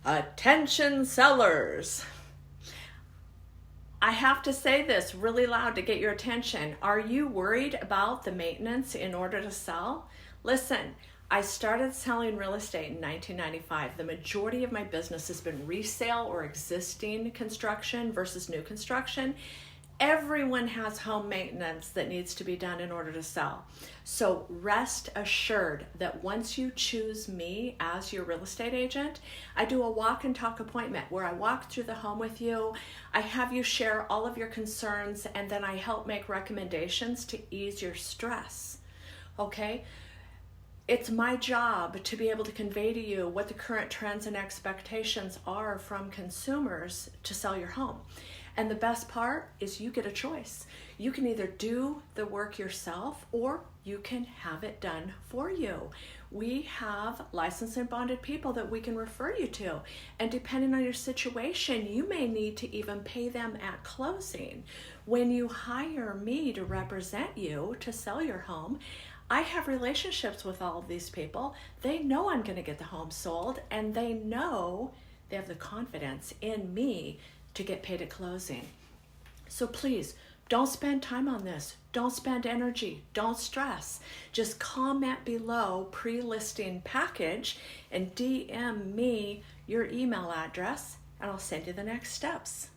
Attention sellers. I have to say this really loud to get your attention. Are you worried about the maintenance in order to sell? Listen, I started selling real estate in 1995. The majority of my business has been resale or existing construction versus new construction. Everyone has home maintenance that needs to be done in order to sell. So rest assured that once you choose me as your real estate agent, I do a walk and talk appointment where I walk through the home with you. I have you share all of your concerns, and then I help make recommendations to ease your stress. Okay? It's my job to be able to convey to you what the current trends and expectations are from consumers to sell your home. And the best part is you get a choice. You can either do the work yourself or you can have it done for you. We have licensed and bonded people that we can refer you to. And depending on your situation, you may need to even pay them at closing. When you hire me to represent you to sell your home, I have relationships with all of these people. They know I'm going to get the home sold, and they know they have the confidence in me to get paid at closing. So please, don't spend time on this. Don't spend energy. Don't stress. Just comment below Prelisting Package and DM me your email address, and I'll send you the next steps.